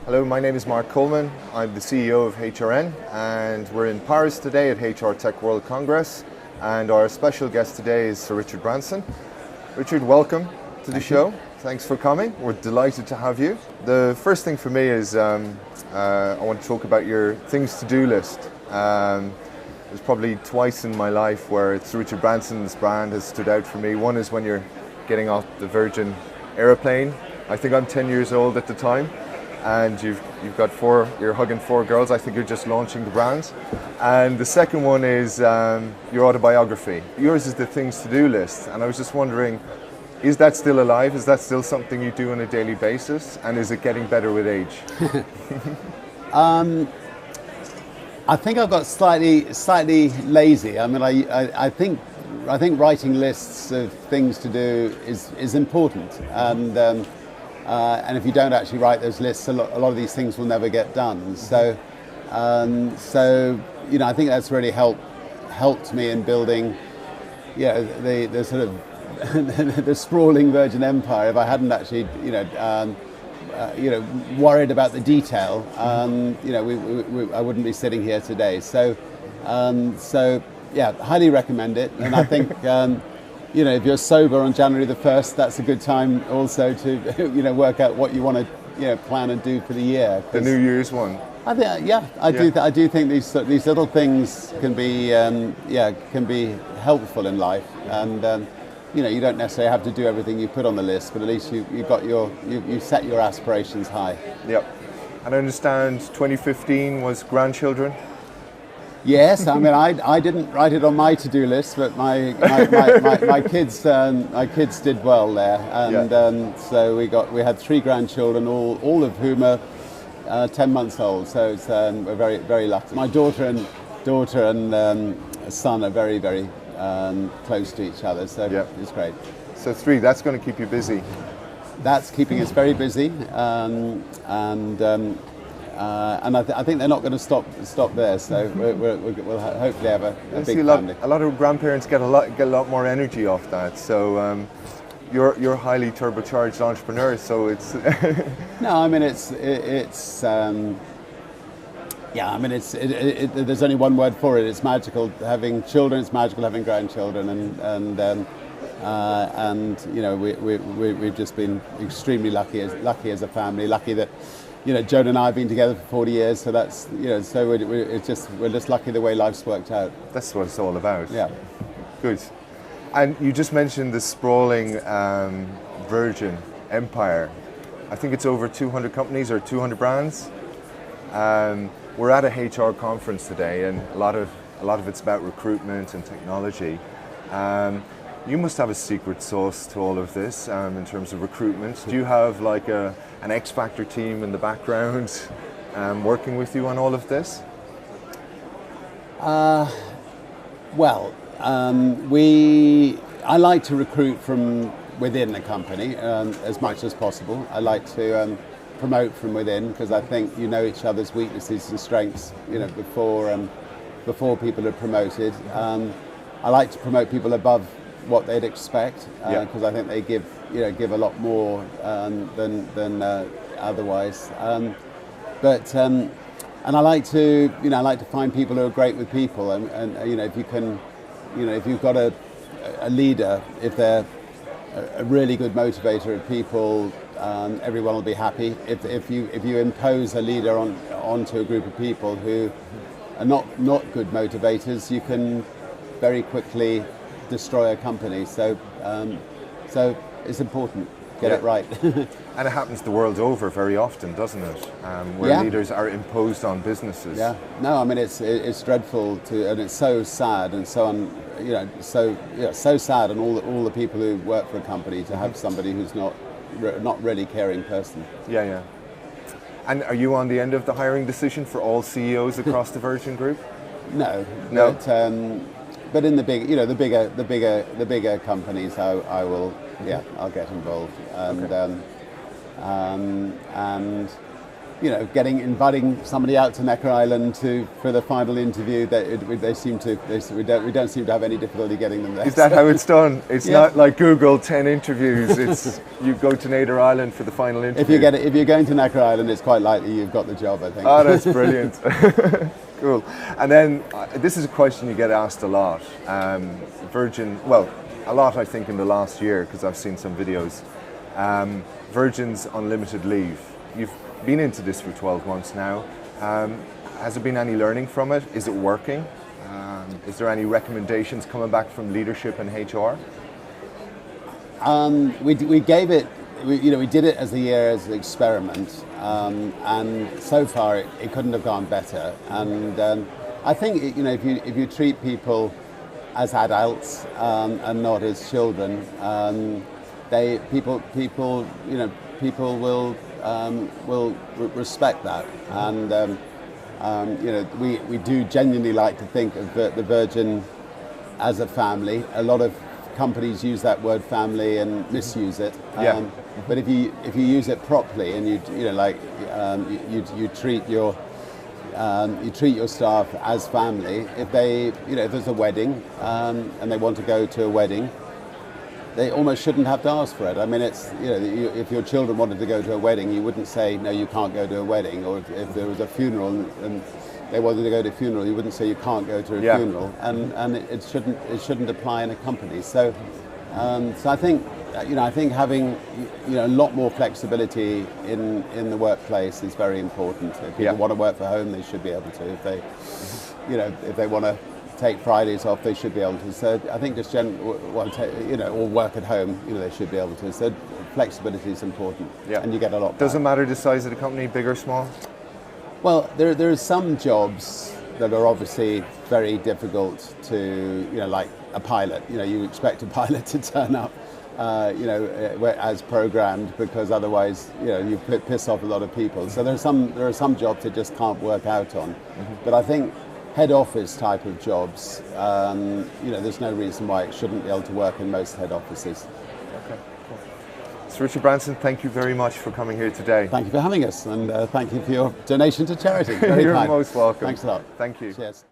Hello, my name is Marc Coleman. I'm the CEO of HRN, and we're in Paris today at HR Tech World Congress, and our special guest today is Sir Richard Branson. Richard, welcome to the show. Thanks for coming. We're delighted to have you. The first thing for me is I want to talk about your things to do list. There's probably twice in my life where Sir Richard Branson's brand has stood out for me. One is when you're getting off the Virgin aeroplane. I think I'm 10 years old at the time. And you've got you're hugging 4 girls. I think you're just launching the brand. And the second one is your autobiography. Yours is the things to do list. And I was just wondering, is that still alive? Is that still something you do on a daily basis? And is it getting better with age? I think I've got slightly lazy. I mean, I think writing lists of things to do is important. And if you don't actually write those lists, a lot of these things will never get done. So I think that's really helped me in building, the sort of the sprawling Virgin Empire. If I hadn't actually, worried about the detail, I wouldn't be sitting here today. So yeah, highly recommend it. And I think. If you're sober on January the 1st, that's a good time also to, work out what you want to, plan and do for the year. The New Year's one. I think, I do think these little things can be, helpful in life, and you don't necessarily have to do everything you put on the list, but at least you set your aspirations high. Yep. And I understand 2015 was grandchildren. Yes, I mean I didn't write it on my to-do list, but my kids did well there, and so we had 3 grandchildren, all of whom are 10 months old. So it's, we're very, very lucky. My daughter and son are very, very close to each other, so it's great. So 3, that's going to keep you busy. That's keeping us very busy, and I think they're not going to stop there. So we'll hopefully have a big family. A lot of grandparents get a lot more energy off that. So you're a highly turbocharged entrepreneur. So it's no, I mean it's there's only one word for it. It's magical having children. It's magical having grandchildren, and we've just been extremely lucky as a family. Lucky that. Joan and I have been together for 40 years, so that's so we're just lucky the way life's worked out. That's what it's all about. Yeah. Good. And you just mentioned the sprawling Virgin Empire. I think it's over 200 companies or 200 brands. We're at a HR conference today, and a lot of it's about recruitment and technology. You must have a secret sauce to all of this in terms of recruitment. Do you have like an X Factor team in the background working with you on all of this? I like to recruit from within the company as much as possible. I like to promote from within because I think you know each other's weaknesses and strengths before people are promoted. I like to promote people above what they'd expect because I think they give a lot more than otherwise. And I like to find people who are great with people, and if you can, if you've got a leader, if they're a really good motivator of people, everyone will be happy. If you impose a leader onto a group of people who are not good motivators, you can very quickly destroy a company. So it's important. Get it right. And it happens the world over very often, doesn't it? Where leaders are imposed on businesses. Yeah. No, I mean it's dreadful and it's so sad and so sad on all the people who work for a company to have somebody who's not really caring person. Yeah. And are you on the end of the hiring decision for all CEOs across the Virgin Group? No. But in the bigger companies, I will. Yeah, I'll get involved, and inviting somebody out to Necker Island for the final interview, we don't seem to have any difficulty getting them there. Is that how it's done? It's not like Google 10 interviews. It's you go to Necker Island for the final interview. If you're going to Necker Island, it's quite likely you've got the job, I think. Oh, that's brilliant. Cool. And then this is a question you get asked a lot. Virgin, well, a lot I think in the last year, because I've seen some videos. Virgin's unlimited leave. You've been into this for 12 months now. Has there been any learning from it? Is it working? Is there any recommendations coming back from leadership and HR? We gave it. We did it as a year as an experiment, and so far it couldn't have gone better. And I think if you treat people as adults and not as children, people will respect that. And we do genuinely like to think of the Virgin as a family. A lot of companies use that word family and misuse it. But if you use it properly and you treat your staff as family, if there's a wedding and they want to go to a wedding, they almost shouldn't have to ask for it. I mean, it's if your children wanted to go to a wedding, you wouldn't say no, you can't go to a wedding. Or if there was a funeral and they wanted to go to a funeral, you wouldn't say you can't go to a funeral. And it shouldn't apply in a company. So I think having a lot more flexibility in the workplace is very important. If people want to work from home, they should be able to. If they want to take Fridays off, they should be able to. So I think just or work at home, they should be able to. So flexibility is important, and you get a lot. Doesn't matter the size of the company, big or small. Well, there are some jobs that are obviously very difficult to, like a pilot. You expect a pilot to turn up, as programmed, because otherwise, you piss off a lot of people. So there are some jobs that just can't work out on. But I think head office type of jobs, there's no reason why it shouldn't be able to work in most head offices. Okay, cool. Sir Richard Branson, thank you very much for coming here today. Thank you for having us, and thank you for your donation to charity. Very You're kind. most welcome. Thanks a lot. Thank you. Cheers.